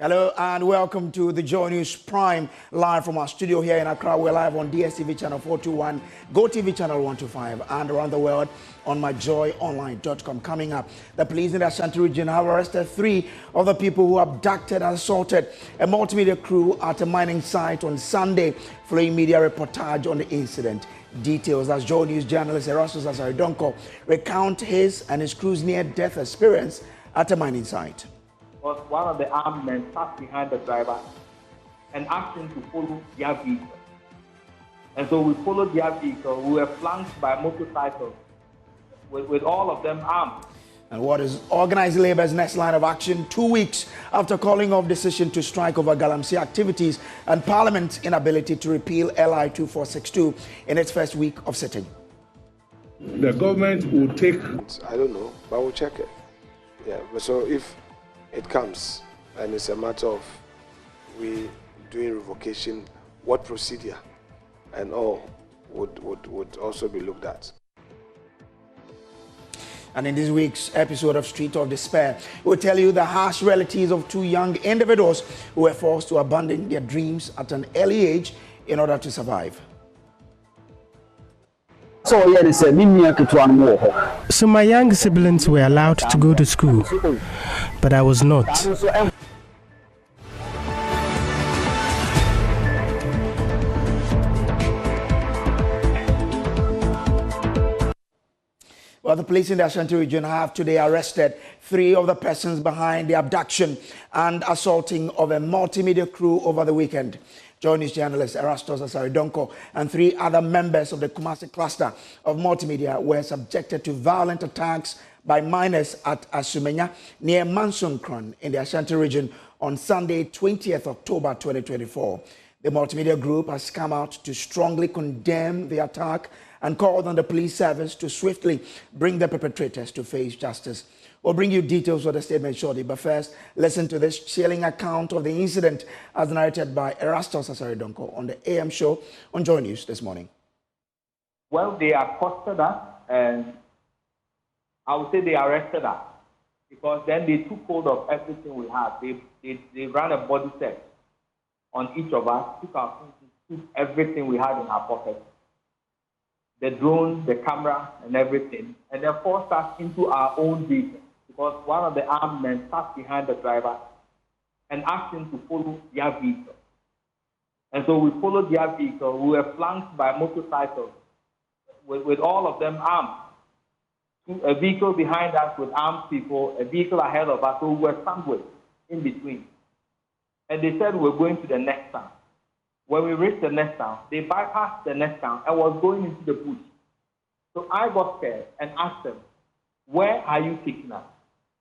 Hello and welcome to the Joy News Prime, live from our studio here in Accra. We're live on DSTV channel 421, GoTV channel 125, and around the world on myjoyonline.com. Coming up, the police in the Ashanti region have arrested 3 of the people who abducted and assaulted a multimedia crew at a mining site on Sunday, following media reportage on the incident. Details as Joy News journalist Erastus Asaridonko recount his and his crew's near-death experience at a mining site. Was one of the armed men sat behind the driver and asked him to follow their vehicle. And so we followed their vehicle. We were flanked by motorcycles with all of them armed. And what is organized labor's next line of action 2 weeks after calling off decision to strike over Galamsey activities and Parliament's inability to repeal LI 2462 in its first week of sitting? The government will take... I don't know, but we'll check it. Yeah, so if it comes and it's a matter of we doing revocation, what procedure and all would also be looked at. And in this week's episode of Street of Despair, we'll tell you the harsh realities of 2 young individuals who were forced to abandon their dreams at an early age in order to survive. So my young siblings were allowed to go to school, but I was not. Well, the police in the Ashanti region have today arrested 3 of the persons behind the abduction and assaulting of a multimedia crew over the weekend. Joy News journalist Erastus Asaridonko and 3 other members of the Kumasi cluster of Multimedia were subjected to violent attacks by miners at Asumenya near Mansunkron in the Ashanti region on Sunday, 20th October 2024. The Multimedia group has come out to strongly condemn the attack and called on the police service to swiftly bring the perpetrators to face justice. We'll bring you details of the statement shortly, but first, listen to this chilling account of the incident as narrated by Erastus Asaridonko on the AM show on Joy News this morning. Well, they accosted us, and I would say they arrested us, because then they took hold of everything we had. They ran a body search on each of us, took our phones, took everything we had in our pockets, the drone, the camera, and everything, and they forced us into our own vehicle, because one of the armed men sat behind the driver and asked him to follow their vehicle. And so we followed their vehicle. We were flanked by motorcycles with all of them armed. A vehicle behind us with armed people, a vehicle ahead of us, so we were sandwiched in between. And they said we were going to the next town. When we reached the next town, they bypassed the next town and was going into the bush. So I got scared and asked them, "Where are you taking us?"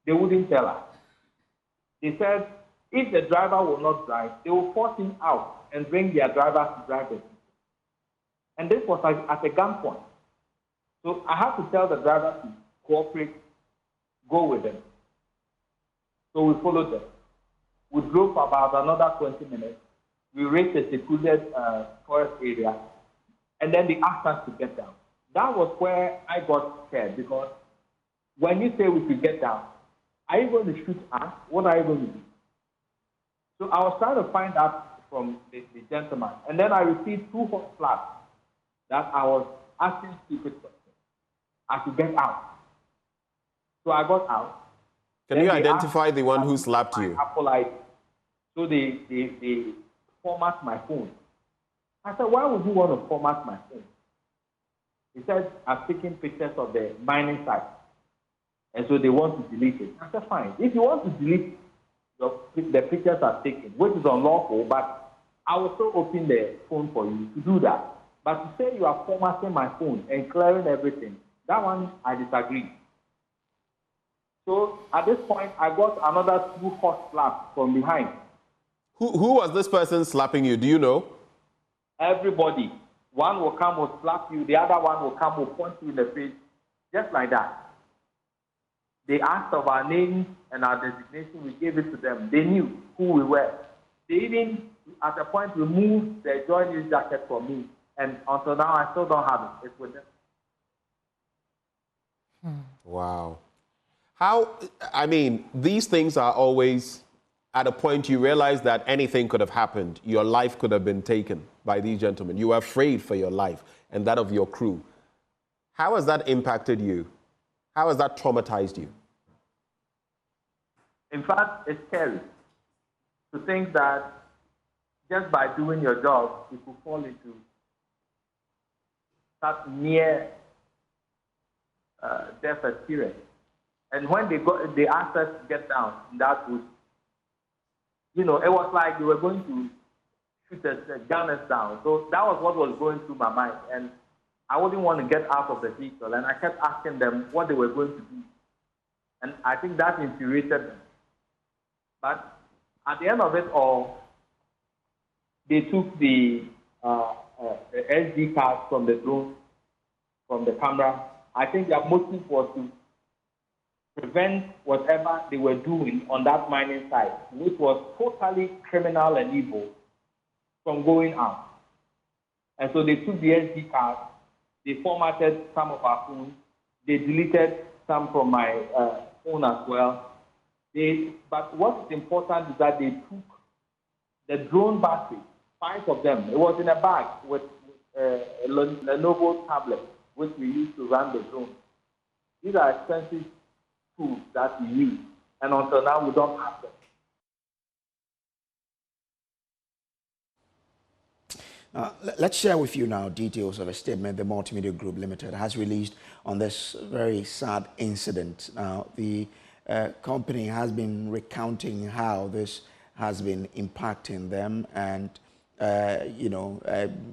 They wouldn't tell us. They said, if the driver will not drive, they will force him out and bring their driver to drive it. And this was at a gunpoint. So I had to tell the driver to cooperate, go with them. So we followed them. We drove for about another 20 minutes. We reached a secluded forest area, and then they asked us to get down. That was where I got scared, because when you say we could get down, are you going to shoot us? What are you going to do? So I was trying to find out from the gentleman, and then I received 2 hot slaps that I was asking stupid questions. I should get out. So I got out. Can you identify the one who slapped you? Apple ID. So they format my phone. I said, why would you want to format my phone? He said, I'm taking pictures of the mining site, and so they want to delete it. I said, fine. If you want to delete the pictures I've taken, which is unlawful, but I will still open the phone for you to do that. But to say you are formatting my phone and clearing everything, that one I disagree. So at this point, I got another 2 hot slaps from behind. Who was this person slapping you? Do you know? Everybody. One will come, will slap you. The other one will come, will punch you in the face. Just like that. They asked of our names and our designation. We gave it to them. They knew who we were. They even, at a point, removed the Joy News jacket from me. And until now, I still don't have it. It's with them. Wow. How, I mean, these things are always at a point you realized that anything could have happened. Your life could have been taken by these gentlemen. You were afraid for your life and that of your crew. How has that impacted you? How has that traumatized you? In fact, it's scary to think that just by doing your job, you could fall into that near death experience. And when they asked us to get down in that bush, you know, it was like they were going to shoot us, gun us down. So that was what was going through my mind. And I wouldn't want to get out of the vehicle. And I kept asking them what they were going to do. And I think that infuriated them. But at the end of it all, they took the SD cards from the drone, from the camera. I think their motive was to prevent whatever they were doing on that mining site, which was totally criminal and evil, from going out. And so they took the SD cards, they formatted some of our phones, they deleted some from my phone as well. But what's important is that they took the drone battery, 5 of them. It was in a bag with a Lenovo tablet, which we use to run the drone. These are expensive tools that we use, and until now we don't have them. Let's share with you now details of a statement the Multimedia Group Limited has released on this very sad incident. Now, the company has been recounting how this has been impacting them and,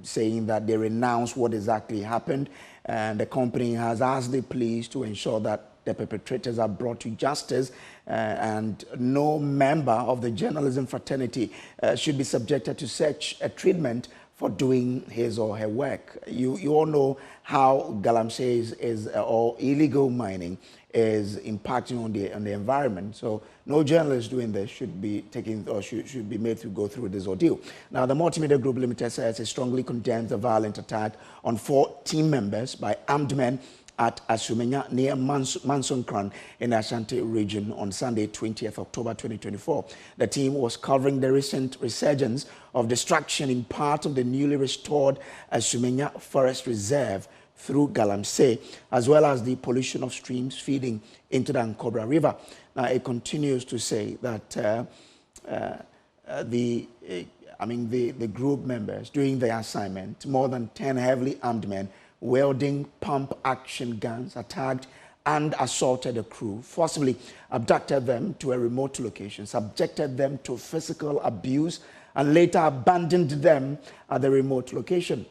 saying that they renounce what exactly happened. And the company has asked the police to ensure that the perpetrators are brought to justice and no member of the journalism fraternity should be subjected to such a treatment for doing his or her work. You all know how galamsey or illegal mining is impacting on the environment. So no journalist doing this should be taken or should be made to go through this ordeal. Now, the Multimedia Group Limited says it strongly condemns the violent attack on 4 team members by armed men at Asumenya near Mansonkran in the Ashanti region on Sunday, 20th October 2024. The team was covering the recent resurgence of destruction in part of the newly restored Asumenya Forest Reserve through Galamsey, as well as the pollution of streams feeding into the Ankobra River. Now, it continues to say that the group members, during their assignment, more than 10 heavily armed men wielding pump-action guns attacked and assaulted the crew, forcibly abducted them to a remote location, subjected them to physical abuse, and later abandoned them at the remote location.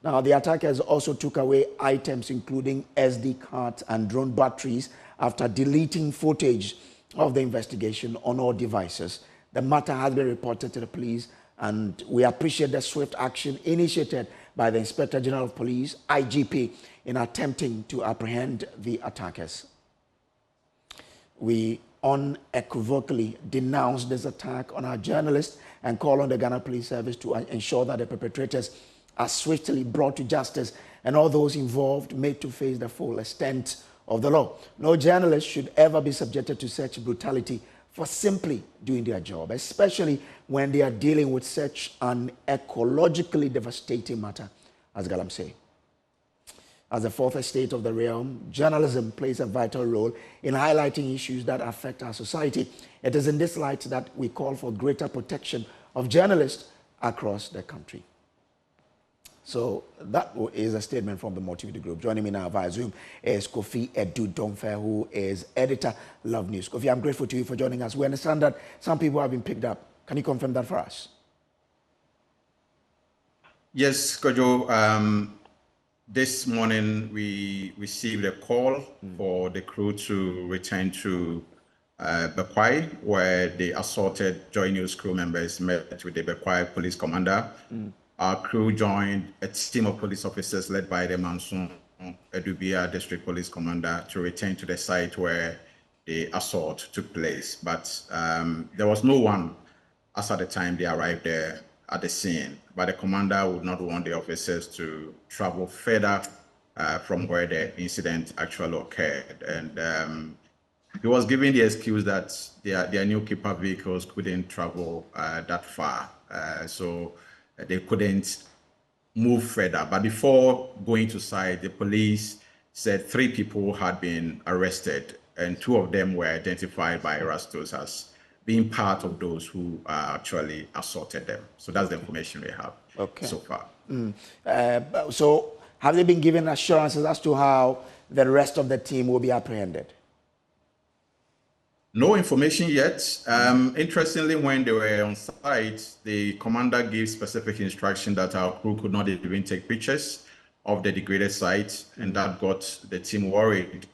Now, the attackers also took away items including SD cards and drone batteries after deleting footage of the investigation on all devices. The matter has been reported to the police, and we appreciate the swift action initiated by the Inspector General of Police, IGP, in attempting to apprehend the attackers. We unequivocally denounce this attack on our journalists and call on the Ghana Police Service to ensure that the perpetrators are swiftly brought to justice and all those involved made to face the full extent of the law. No journalist should ever be subjected to such brutality for simply doing their job, especially when they are dealing with such an ecologically devastating matter as Galamsey. As the fourth estate of the realm, journalism plays a vital role in highlighting issues that affect our society. It is in this light that we call for greater protection of journalists across the country. So that is a statement from the Multimedia Group. Joining me now via Zoom is Kofi Edu-Domfe, who is editor, Love News. Kofi, I'm grateful to you for joining us. We understand that some people have been picked up. Can you confirm that for us? Yes, Kojo. This morning we received a call for the crew to return to Bekwai, where the assaulted Joy News crew members met with the Bekwai police commander. Our crew joined a team of police officers led by the Manson Edubia district police commander to return to the site where the assault took place. But there was no one as at the time they arrived there at the scene. But the commander would not want the officers to travel further from where the incident actually occurred. And he was giving the excuse that their new keeper vehicles couldn't travel that far, so they couldn't move further. But before going to site, the police said 3 people had been arrested, and 2 of them were identified by Erastus as being part of those who actually assaulted them. So that's the information we have so far. So have they been given assurances as to how the rest of the team will be apprehended? No information yet. Interestingly, when they were on site, the commander gave specific instruction that our crew could not even take pictures of the degraded site, and that got the team worried.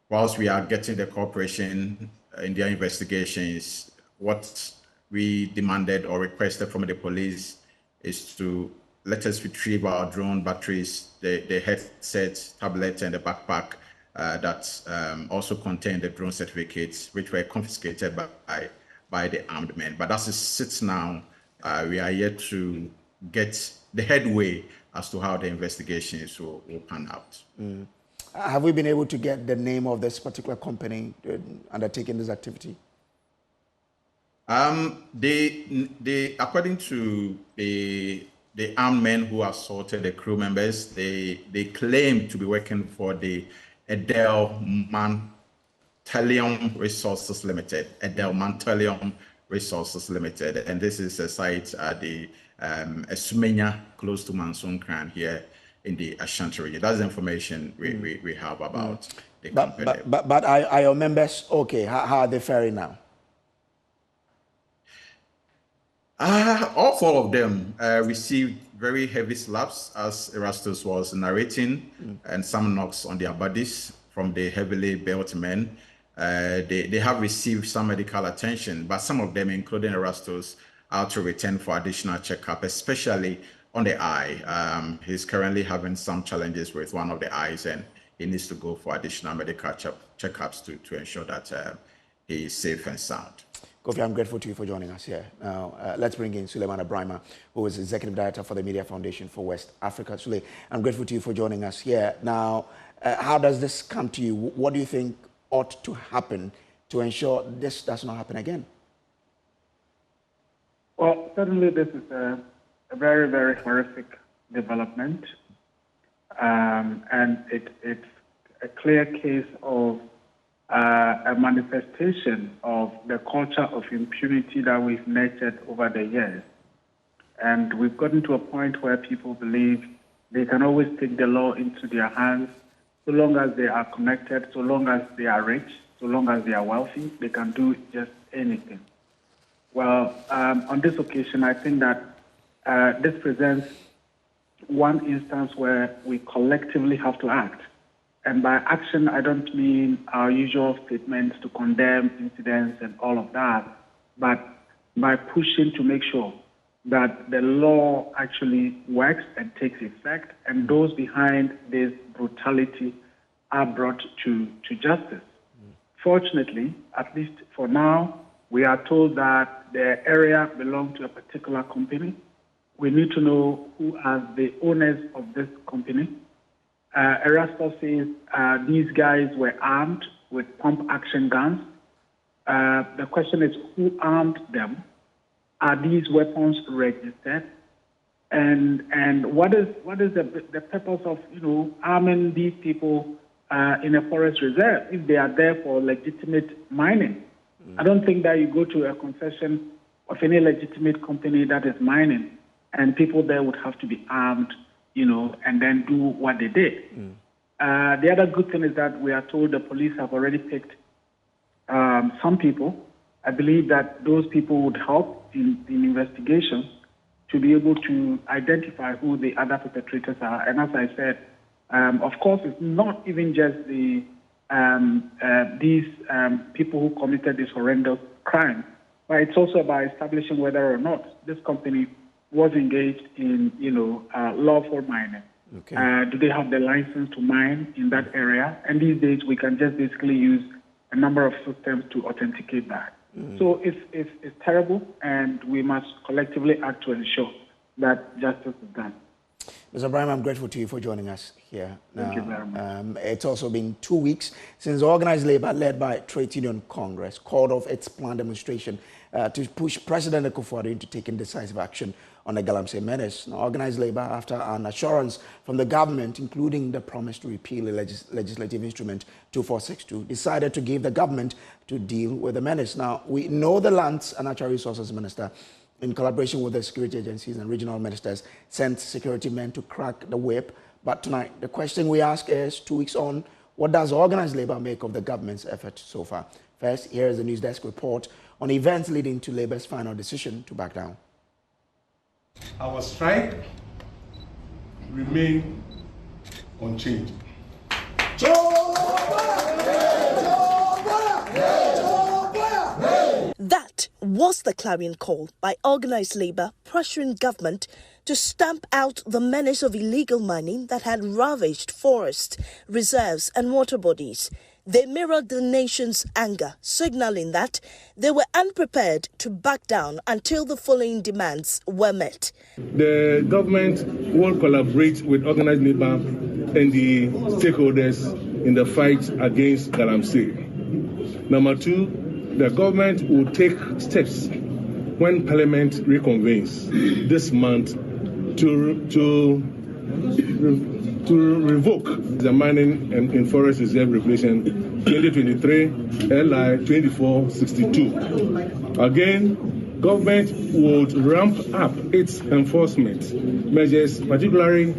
Whilst we are getting the cooperation in their investigations, what we demanded or requested from the police is to let us retrieve our drone batteries, the headset, tablet, and the backpack that also contained the drone certificates, which were confiscated by the armed men. But as it sits now, we are yet to get the headway as to how the investigations will pan out. Have we been able to get the name of this particular company undertaking this activity? They according to the armed men who assaulted the crew members, they claim to be working for the Mantelium Resources Limited, Mantelium Resources Limited, and this is a site at the Esumenya, close to Mansunkran here in the Ashanti region. That's the information we have about the company. But are your members okay? How are they faring now? All 4 of them received very heavy slaps, as Erastus was narrating, and some knocks on their bodies from the heavily built men. They have received some medical attention, but some of them, including Erastus, are to return for additional checkup, especially on the eye. He's currently having some challenges with one of the eyes, and he needs to go for additional medical checkups to ensure that he is safe and sound. Kofi, I'm grateful to you for joining us here. Now, let's bring in Suleiman Abrahima, who is Executive Director for the Media Foundation for West Africa. Sule, I'm grateful to you for joining us here. Now, how does this come to you? What do you think ought to happen to ensure this does not happen again? Well, certainly this is a very, very horrific development. And it's a clear case of a manifestation of the culture of impunity that we've nurtured over the years. And we've gotten to a point where people believe they can always take the law into their hands so long as they are connected, so long as they are rich, so long as they are wealthy, they can do just anything. Well, on this occasion, I think that this presents one instance where we collectively have to act. And by action, I don't mean our usual statements to condemn incidents and all of that, but by pushing to make sure that the law actually works and takes effect, and those behind this brutality are brought to justice. Fortunately, at least for now, we are told that the area belongs to a particular company. We need to know who are the owners of this company. Erastus says these guys were armed with pump-action guns. The question is, who armed them? Are these weapons registered? And what is the purpose of arming these people in a forest reserve if they are there for legitimate mining? I don't think that you go to a concession of any legitimate company that is mining, and people there would have to be armed, and then do what they did. The other good thing is that we are told the police have already picked some people. I believe that those people would help in investigation to be able to identify who the other perpetrators are. And as I said, of course, it's not even just these people who committed this horrendous crime, but it's also about establishing whether or not this company was engaged in, lawful mining. Okay. Do they have the license to mine in that area? And these days, we can just basically use a number of systems to authenticate that. So it's terrible, and we must collectively act to ensure that justice is done. Mr. Ibrahim, I'm grateful to you for joining us here. Thank you very much. It's also been 2 weeks since organized labor, led by Trade Union Congress, called off its planned demonstration to push President Kofi into taking decisive action on the Galamsey menace. Now, organized labor, after an assurance from the government, including the promise to repeal the legislative instrument 2462, decided to give the government to deal with the menace. Now, we know the Lands and Natural Resources Minister, in collaboration with the security agencies and regional ministers, sent security men to crack the whip. But tonight, the question we ask is, 2 weeks on, what does organized labor make of the government's effort so far? First, here is the News Desk report on events leading to labor's final decision to back down. Our strike remain unchanged. That was the clarion call by organized labor pressuring government to stamp out the menace of illegal mining that had ravaged forests, reserves and water bodies. They mirrored the nation's anger, signaling that they were unprepared to back down until the following demands were met. The government will collaborate with organized labor and the stakeholders in the fight against Galamsey. Number two, the government will take steps when Parliament reconvenes this month to revoke the Mining and Forest Reserve Regulation 2023 LI 2462. Again, government would ramp up its enforcement measures, particularly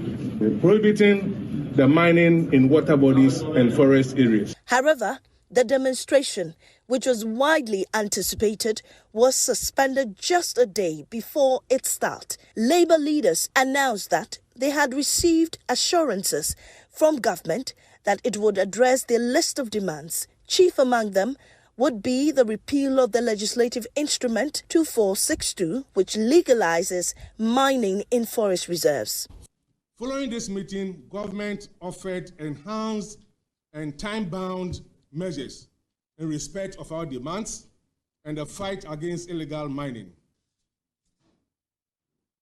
prohibiting the mining in water bodies and forest areas. However, the demonstration, which was widely anticipated, was suspended just a day before its start. Labour leaders announced that they had received assurances from government that it would address their list of demands. Chief among them would be the repeal of the legislative instrument 2462, which legalizes mining in forest reserves. Following this meeting, government offered enhanced and time-bound measures in respect of our demands and the fight against illegal mining.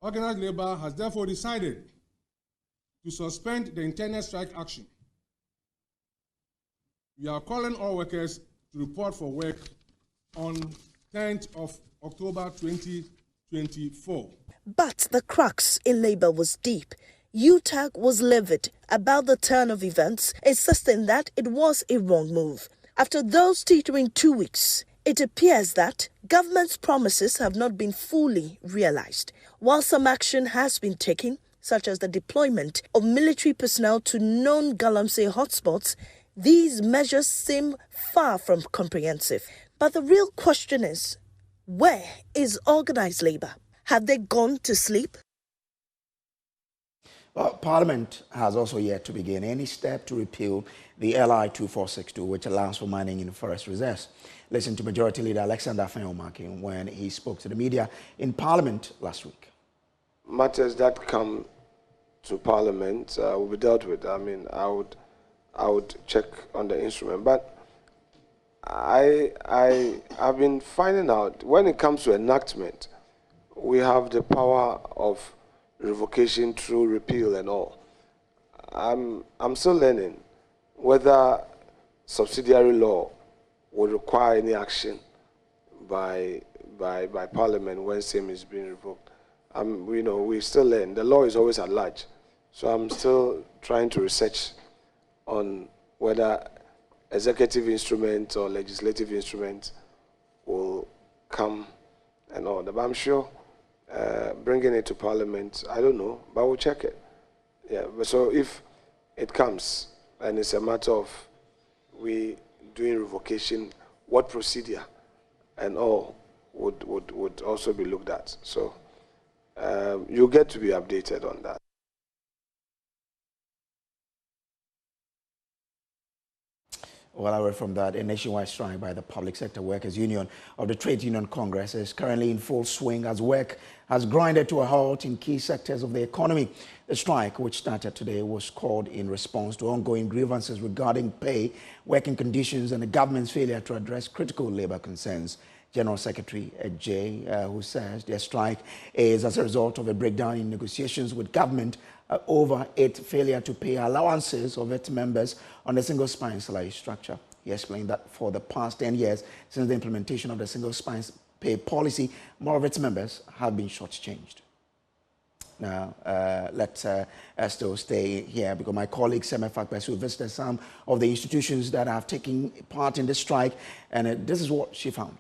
Organized labor has therefore decided to suspend the intended strike action. We are calling all workers to report for work on 10th of October 2024. But the crux in labor was deep. UTAG was livid about the turn of events, insisting that it was a wrong move. After those teetering 2 weeks, it appears that government's promises have not been fully realized. While some action has been taken, such as the deployment of military personnel to known Galamsey hotspots, these measures seem far from comprehensive. But the real question is, where is organized labor? Have they gone to sleep? Well, Parliament has also yet to begin any step to repeal the LI 2462, which allows for mining in forest reserves. Listen to Majority Leader Alexander Afenyo-Markin when he spoke to the media in Parliament last week. Matters that come to Parliament will be dealt with. I mean, I would check on the instrument, but I've been finding out when it comes to enactment, we have the power of revocation through repeal and all. I'm still learning whether subsidiary law would require any action by Parliament when same is being revoked. We still learn. The law is always at large, so I'm still trying to research on whether executive instruments or legislative instruments will come and all that. But I'm sure bringing it to Parliament, I don't know, but we'll check it. Yeah. So if it comes and it's a matter of we doing revocation, what procedure and all would also be looked at. So you'll get to be updated on that. Well, away from that, a nationwide strike by the Public Sector Workers Union of the Trade Union Congress is currently in full swing as work has grinded to a halt in key sectors of the economy. The strike, which started today, was called in response to ongoing grievances regarding pay, working conditions, and the government's failure to address critical labor concerns. General Secretary Jay, who says their strike is as a result of a breakdown in negotiations with government over its failure to pay allowances of its members on the single spine salary structure. He explained that for the past 10 years, since the implementation of the single spine pay policy, more of its members have been shortchanged. Now, let's still stay here because my colleague Seme Fakpesu visited some of the institutions that have taken part in the strike, and this is what she found.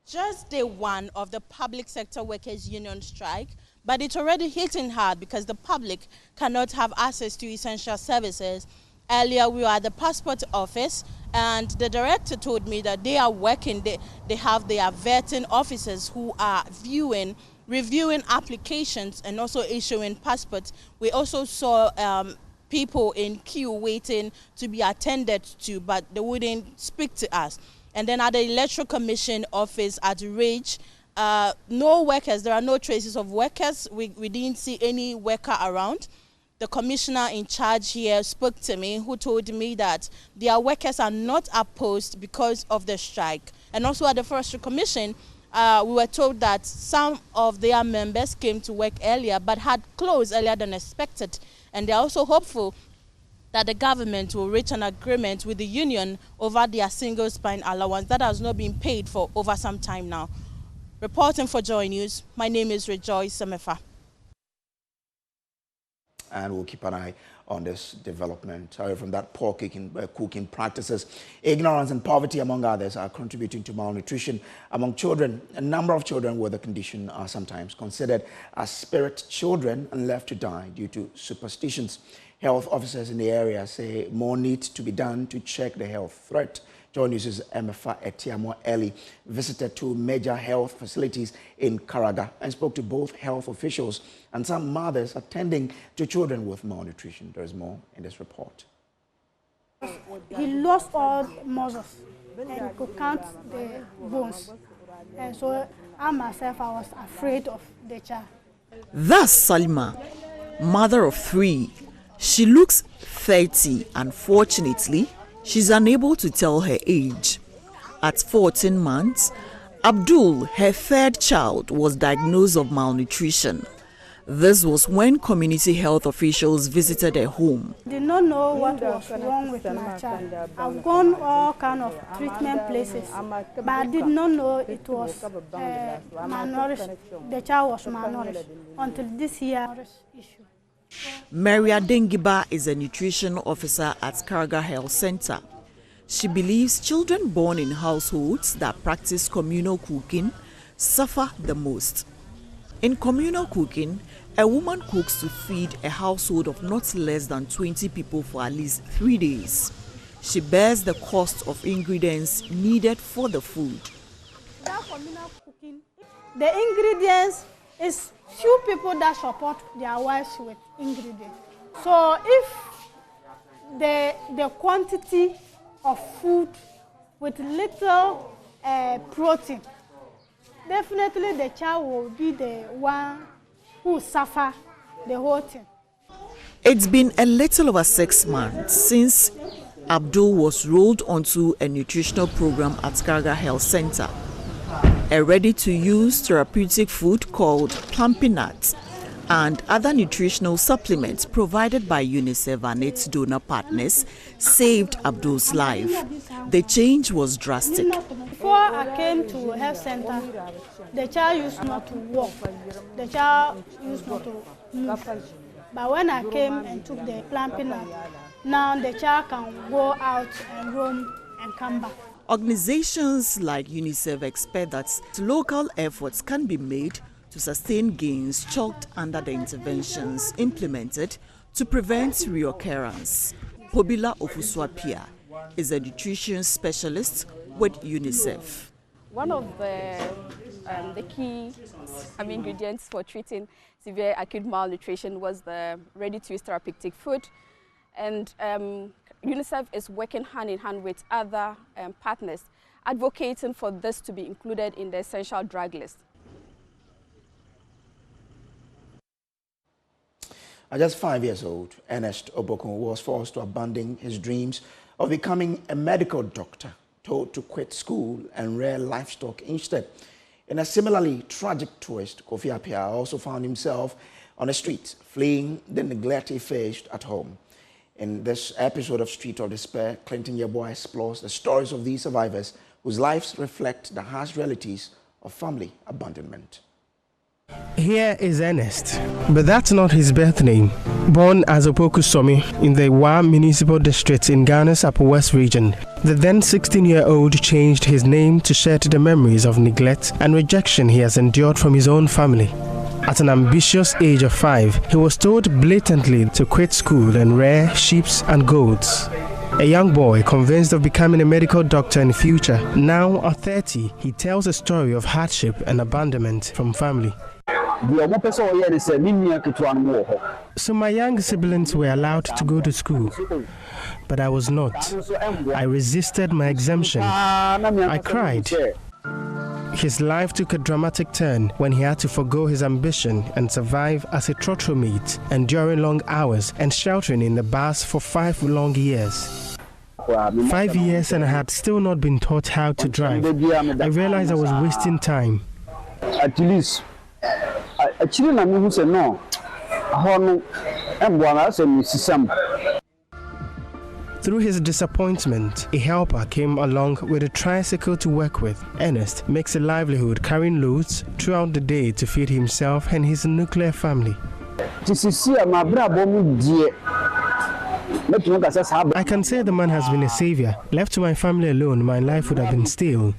Just day one of the Public Sector Workers Union strike, but it's already hitting hard because the public cannot have access to essential services. Earlier, we were at the passport office, and the director told me that they are working, they have their vetting officers who are reviewing applications and also issuing passports. We also saw people in queue waiting to be attended to, but they wouldn't speak to us. And then at the Electoral Commission office at Rage, no workers, there are no traces of workers. We didn't see any worker around. The commissioner in charge here spoke to me, who told me that their workers are not opposed because of the strike. And also at the Forestry Commission, we were told that some of their members came to work earlier but had closed earlier than expected. And they're also hopeful that the government will reach an agreement with the union over their single spine allowance that has not been paid for over some time now. Reporting for Joy News, my name is Rejoice Semefa. And we'll keep an eye on this development. However, from that, poor cooking practices, ignorance and poverty, among others, are contributing to malnutrition among children. A number of children with the condition are sometimes considered as spirit children and left to die due to superstitions. Health officers in the area say more needs to be done to check the health threat. Joy News' Emefa Etiamo Eli visited two major health facilities in Karaga and spoke to both health officials and some mothers attending to children with malnutrition. There is more in this report. He lost all muscles and could count the bones. And so I myself, I was afraid of the child. That's Salima, mother of three. She looks 30, and fortunately, she's unable to tell her age. At 14 months, Abdul, her third child, was diagnosed of malnutrition. This was when community health officials visited her home. I did not know what was wrong with my child. I've gone all kind of treatment places, but I did not know it was malnourished. The child was malnourished until this year issue. Maria Dengiba is a nutrition officer at Karaga Health Center. She believes children born in households that practice communal cooking suffer the most. In communal cooking, a woman cooks to feed a household of not less than 20 people for at least 3 days. She bears the cost of ingredients needed for the food. That communal cooking, the ingredients is few people that support their wives with ingredients. So if the quantity of food with little protein, definitely the child will be the one who suffer the whole thing. It's been a little over 6 months since Abdul was rolled onto a nutritional program at Karaga Health Center. A ready-to-use therapeutic food called plumpy nuts and other nutritional supplements provided by UNICEF and its donor partners saved Abdul's life. The change was drastic. Before I came to health center, the child used not to walk. The child used not to move. But when I came and took the plumpy nut, now the child can go out and roam and come back. Organizations like UNICEF expect that local efforts can be made to sustain gains chalked under the interventions implemented to prevent reoccurrence. Pobila Ofuswapia is a nutrition specialist with UNICEF. One of the key ingredients for treating severe acute malnutrition was the ready-to-use therapeutic food. And UNICEF is working hand in hand with other partners, advocating for this to be included in the essential drug list. At just 5 years old, Ernest Obokun was forced to abandon his dreams of becoming a medical doctor told to quit school and rear livestock instead. In a similarly tragic twist, Kofi Apia also found himself on the street, fleeing the neglect he faced at home. In this episode of Street of Despair, Clinton Yeboah explores the stories of these survivors whose lives reflect the harsh realities of family abandonment. Here is Ernest, but that's not his birth name. Born as Opokusomi in the Wa Municipal District in Ghana's Upper West region, the then 16-year-old changed his name to shed the memories of neglect and rejection he has endured from his own family. At an ambitious age of 5, he was told blatantly to quit school and rear sheep and goats. A young boy convinced of becoming a medical doctor in the future. Now at 30, he tells a story of hardship and abandonment from family. So my young siblings were allowed to go to school, but I was not. I resisted my exemption. I cried. His life took a dramatic turn when he had to forgo his ambition and survive as a trotro mate, enduring long hours and sheltering in the bars for 5 long years. 5 years, and I had still not been taught how to drive. I realized I was wasting time. At least, Through his disappointment, a helper came along with a tricycle to work with. Ernest makes a livelihood carrying loads throughout the day to feed himself and his nuclear family. I can say the man has been a savior. Left to my family alone, my life would have been still.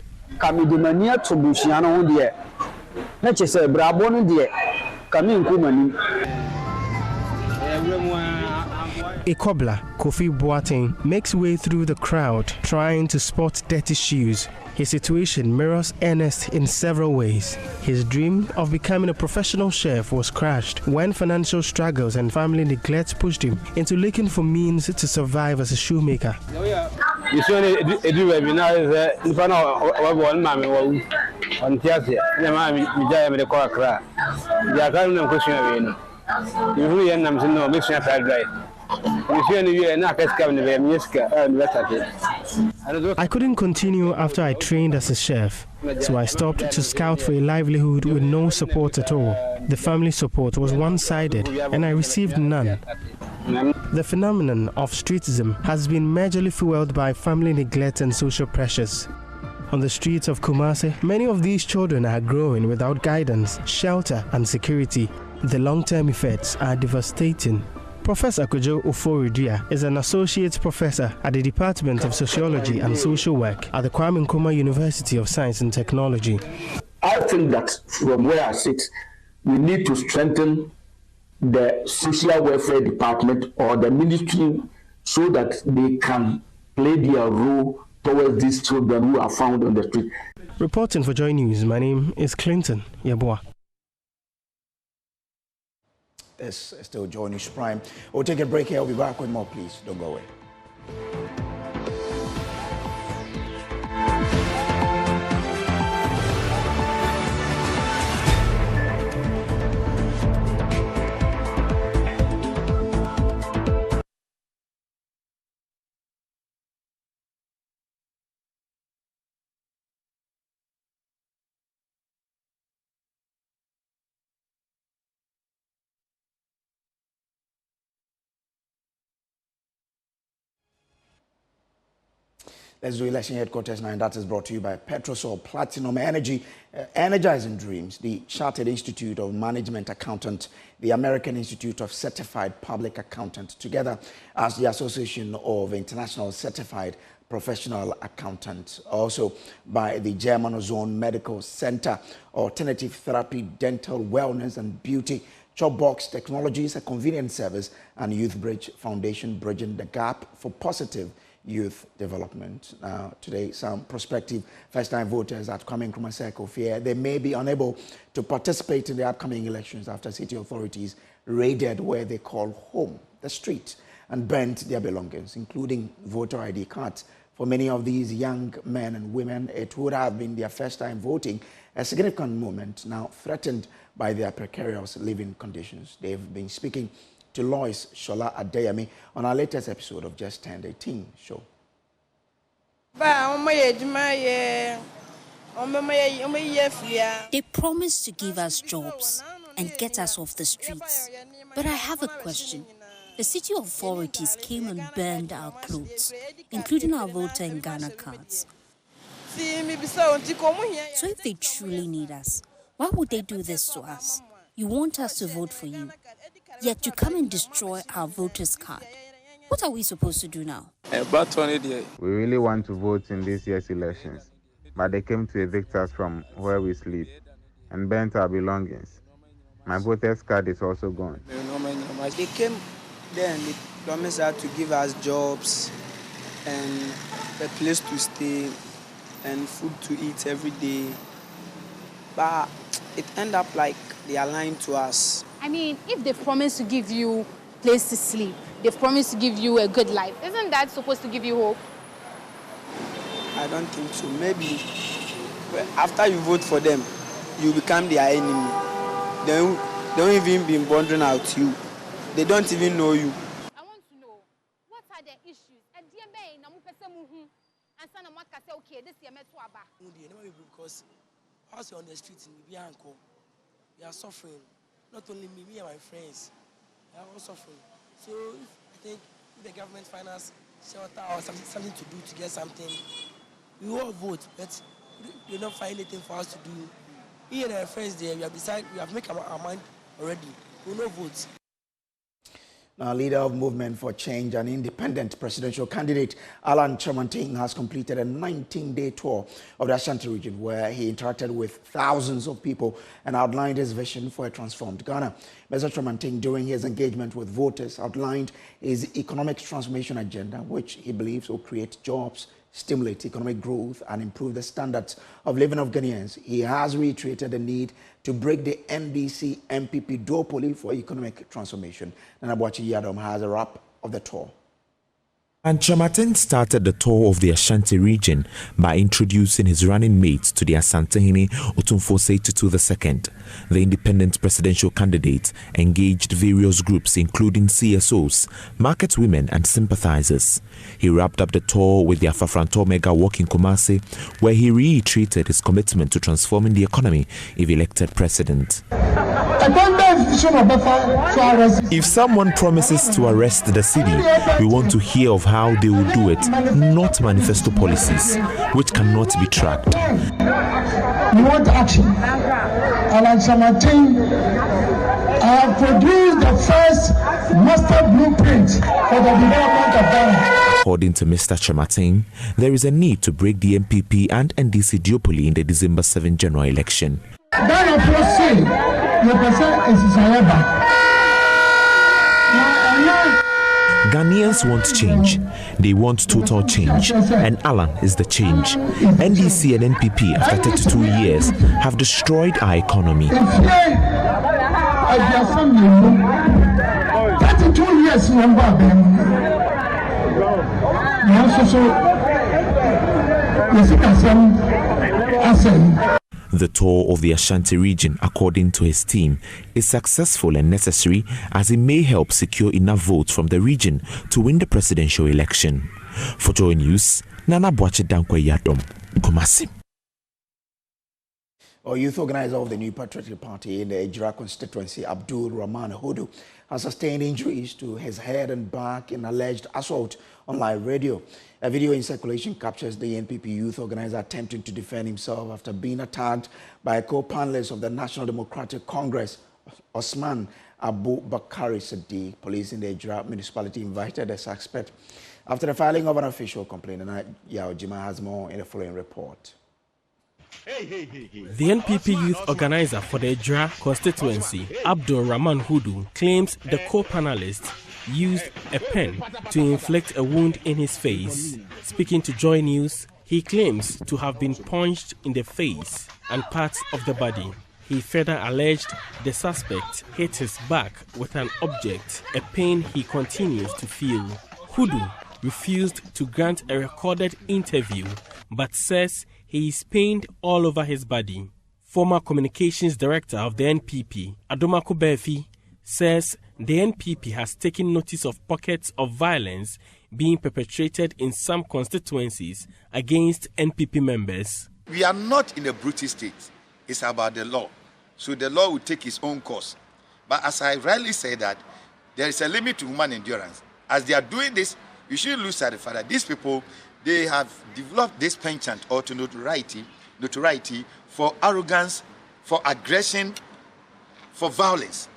A cobbler, Kofi Boateng, makes way through the crowd, trying to spot dirty shoes. His situation mirrors Ernest in several ways. His dream of becoming a professional chef was crushed when financial struggles and family neglect pushed him into looking for means to survive as a shoemaker. I couldn't continue after I trained as a chef, so I stopped to scout for a livelihood with no support at all. The family support was one-sided, and I received none. The phenomenon of streetism has been majorly fueled by family neglect and social pressures. On the streets of Kumasi, many of these children are growing without guidance, shelter, and security. The long-term effects are devastating. Professor Kojo Oforidua is an associate professor at the Department of Sociology and Social Work at the Kwame Nkrumah University of Science and Technology. I think that from where I sit, we need to strengthen the social welfare department or the ministry so that they can play their role towards these children who are found on the street. Reporting for Joy News, my name is Clinton Yeboah. This is still Joy News Prime. We'll take a break here. I'll be back with more, please. Don't go away. Let's do Election Headquarters now, and that is brought to you by Petrosol Platinum Energy, Energizing Dreams, the Chartered Institute of Management Accountant, the American Institute of Certified Public Accountant, together as the Association of International Certified Professional Accountants, also by the German Ozone Medical Center, Alternative Therapy, Dental Wellness and Beauty, Chopbox Technologies, a convenience service, and Youth Bridge Foundation, bridging the gap for positive youth development. Now, today, some prospective first-time voters at Kwame Nkrumah Circle fear they may be unable to participate in the upcoming elections after city authorities raided where they call home, the street, and burnt their belongings, including voter ID cards. For many of these young men and women, it would have been their first time voting, a significant moment now threatened by their precarious living conditions. They've been speaking to Lois Shola Adeyemi on our latest episode of Just Turned 18 show. They promised to give us jobs and get us off the streets. But I have a question. The city authorities came and burned our clothes, including our voter and Ghana cards. So if they truly need us, why would they do this to us? You want us to vote for you, yet you come and destroy our voters' card. What are we supposed to do now? We really want to vote in this year's elections, but they came to evict us from where we sleep and burnt our belongings. My voter's card is also gone. They came there and they promised us to give us jobs and a place to stay and food to eat every day. But it ended up like they are lying to us. I mean, if they promise to give you a place to sleep, they promise to give you a good life, isn't that supposed to give you hope? I don't think so. Maybe after you vote for them, you become their enemy. They don't even be wondering out you. They don't even know you. I want to know, what are the issues? And okay, this year because us on the streets in Bianco, we are suffering. Not only me and my friends, we are all suffering. So I think if the government finance shelter or something to do to get something, we all vote, but they don't find anything for us to do. Me and our friends there, we have made our mind already. We will not vote. Now, leader of Movement for Change and independent presidential candidate Alan Chamanting has completed a 19-day tour of the Ashanti region where he interacted with thousands of people and outlined his vision for a transformed Ghana. Mr. Chamanting, during his engagement with voters, outlined his economic transformation agenda, which he believes will create jobs, stimulate economic growth and improve the standards of living of Ghanaians. He has reiterated the need to break the NDC MPP duopoly for economic transformation. Nana Boachi Yadom has a wrap of the tour. And Chamanting started the tour of the Ashanti region by introducing his running mates to the Asantehene Otumfuo Tutu II. The independent presidential candidate engaged various groups including CSOs, market women and sympathizers. He wrapped up the tour with the Afafranto Mega Walk in Kumasi, where he reiterated his commitment to transforming the economy if elected president. If someone promises to arrest the city, we want to hear of how they will do it, not manifesto policies, which cannot be tracked. We want action. Alan Chamanting, I have produced the first master blueprint for the development of Ghana. According to Mr. Chamanting, there is a need to break the MPP and NDC duopoly in the December 7 general election. Ghanaians want change. They want total change. And Alan is the change. NDC and NPP, after 32 years, have destroyed our economy. 32 years, The tour of the Ashanti region, according to his team, is successful and necessary as it may help secure enough votes from the region to win the presidential election. For Joy News, Nana Boachi Yadom, Kumasi. A youth organizer of the new Patriotic Party in the Ejira constituency, Abdul Rahman Hudu, has sustained injuries to his head and back in alleged assault on live radio. A video in circulation captures the NPP youth organizer attempting to defend himself after being attacked by a co-panelist of the National Democratic Congress, Osman Abu Bakari Sadiq. Police in the Ejira municipality invited the suspect after the filing of an official complaint. And Yao Jima has more in the following report. The NPP youth organizer for the Ejira constituency, Abdul Rahman Hudu, claims the co-panelist used a pen to inflict a wound in his face. Speaking to Joy News, he claims to have been punched in the face and parts of the body. He further alleged the suspect hit his back with an object, a pain he continues to feel. Hudu refused to grant a recorded interview, but says he is pained all over his body. Former communications director of the NPP, Kofi, says the NPP has taken notice of pockets of violence being perpetrated in some constituencies against NPP members. We are not in a brutal state. It's about the law. So the law will take its own course. But as I rightly say that, there is a limit to human endurance. As they are doing this, you shouldn't lose sight of the fact that these people, they have developed this penchant or to notoriety for arrogance, for aggression, for violence.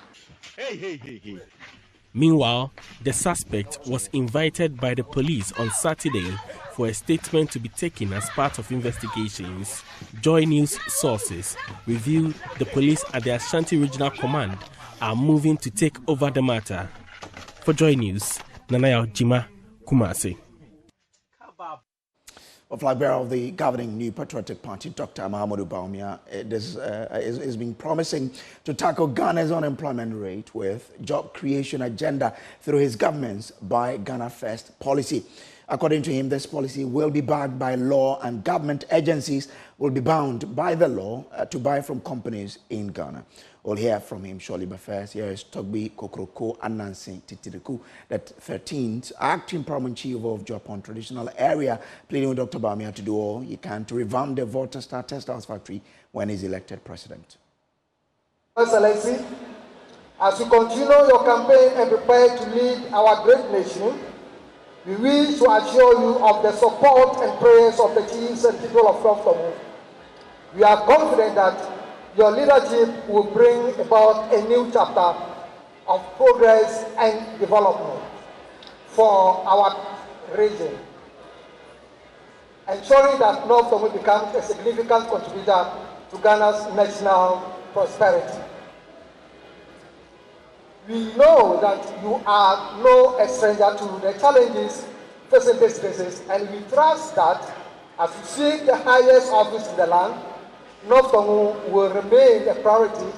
Meanwhile, the suspect was invited by the police on Saturday for a statement to be taken as part of investigations. Joy News sources revealed the police at the Ashanti Regional Command are moving to take over the matter. For Joy News, Nanaya Jima, Kumasi. A flag bearer of the governing New Patriotic Party, Dr. Mahamudu Bawumia, is being promising to tackle Ghana's unemployment rate with job creation agenda through his government's Buy Ghana First policy. According to him, this policy will be backed by law and government agencies will be bound by the law to buy from companies in Ghana. We'll hear from him shortly, but first, here is Togbi Kokroko Anansi Titiriku, the 13th acting prominent chief of Japan traditional area, pleading with Dr. Bawumia to do all he can to revamp the Volta Star Textiles factory when he's elected president. Excellency, as you continue your campaign and prepare to lead our great nation, we wish to assure you of the support and prayers of the chiefs and people of Kofi. We are confident that your leadership will bring about a new chapter of progress and development for our region, ensuring that North Togo becomes a significant contributor to Ghana's national prosperity. We know that you are no stranger to the challenges facing this business, and we trust that as you seek the highest office in the land, North Togo will remain a priority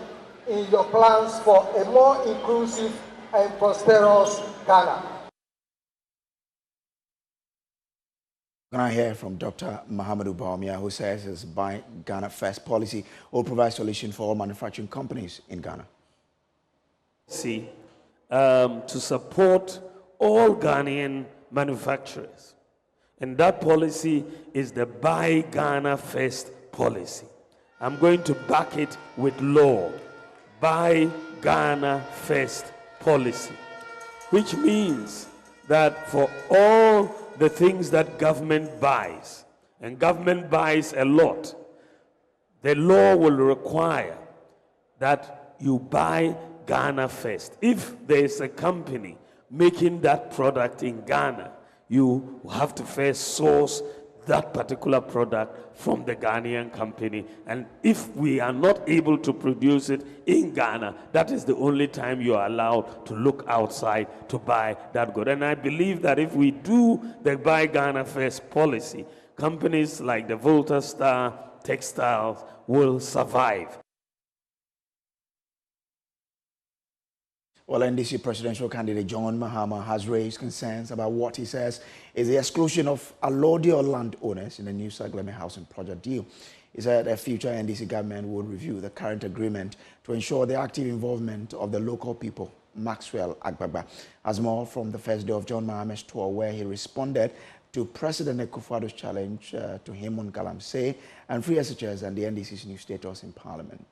in your plans for a more inclusive and prosperous Ghana. We're going to hear from Dr. Mahamudu Bawumia, who says his Buy Ghana First policy will provide solution for all manufacturing companies in Ghana. To support all Ghanaian manufacturers. And that policy is the Buy Ghana First policy. I'm going to back it with law. Buy Ghana First policy. Which means that for all the things that government buys, and government buys a lot, the law will require that you buy Ghana first. If there is a company making that product in Ghana, you have to first source that particular product from the Ghanaian company. And if we are not able to produce it in Ghana, that is the only time you are allowed to look outside to buy that good. And I believe that if we do the Buy Ghana First policy, companies like the Volta Star Textiles will survive. Well, NDC presidential candidate John Mahama has raised concerns about what he says is the exclusion of allodial landowners in the new Sagleme housing project deal. He said a future NDC government would review the current agreement to ensure the active involvement of the local people. Maxwell Agbagba has more from the first day of John Mahama's tour, where he responded to President Kofi challenge to him on Galamsey and free SHS and the NDC's new status in Parliament.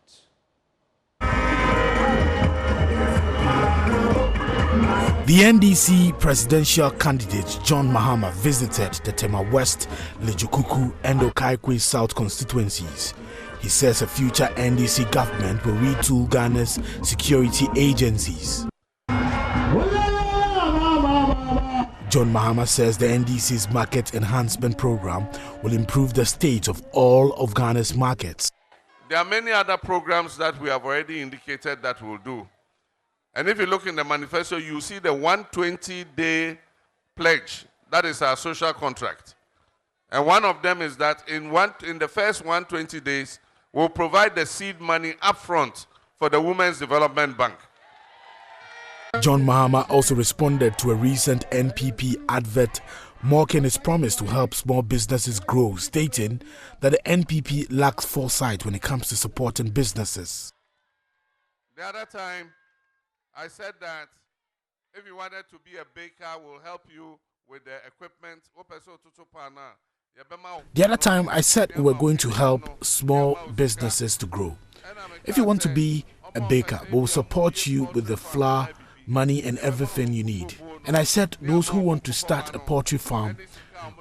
The NDC presidential candidate John Mahama visited the Tema West, Lejukuku and Okaikwe South constituencies. He says a future NDC government will retool Ghana's security agencies. John Mahama says the NDC's market enhancement program will improve the state of all of Ghana's markets. There are many other programs that we have already indicated that we'll do. And if you look in the manifesto, you see the 120-day pledge. That is our social contract. And one of them is that in the first 120 days, we'll provide the seed money upfront for the Women's Development Bank. John Mahama also responded to a recent NPP advert mocking his promise to help small businesses grow, stating that the NPP lacks foresight when it comes to supporting businesses. The other time, I said that if you wanted to be a baker, we'll help you with the equipment. The other time I said we were going to help small businesses to grow. If you want to be a baker, we will support you with the flour, money and everything you need. And I said those who want to start a poultry farm,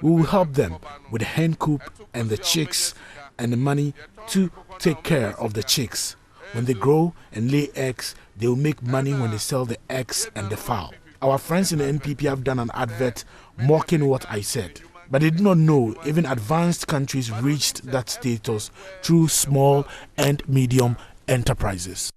we will help them with the hen coop and the chicks and the money to take care of the chicks. When they grow and lay eggs, they will make money when they sell the eggs and the fowl. Our friends in the NPP have done an advert mocking what I said. But they did not know even advanced countries reached that status through small and medium enterprises.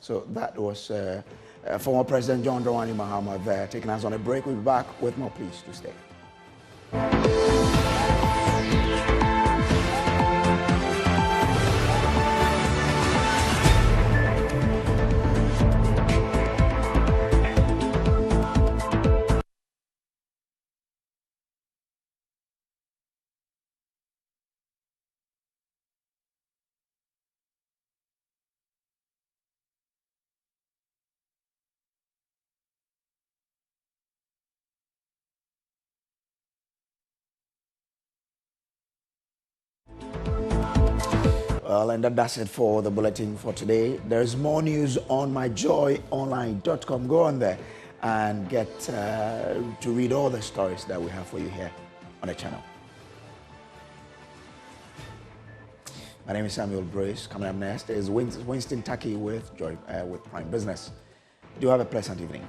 So that was former President John Dramani Mahama there, taking us on a break. We'll be back with more. Please to stay. Well, and that's it for the bulletin for today. There's more news on myjoyonline.com. Go on there and get to read all the stories that we have for you here on the channel. My name is Samuel Brace. Coming up next is Winston Taki with Prime Business. Do have a pleasant evening.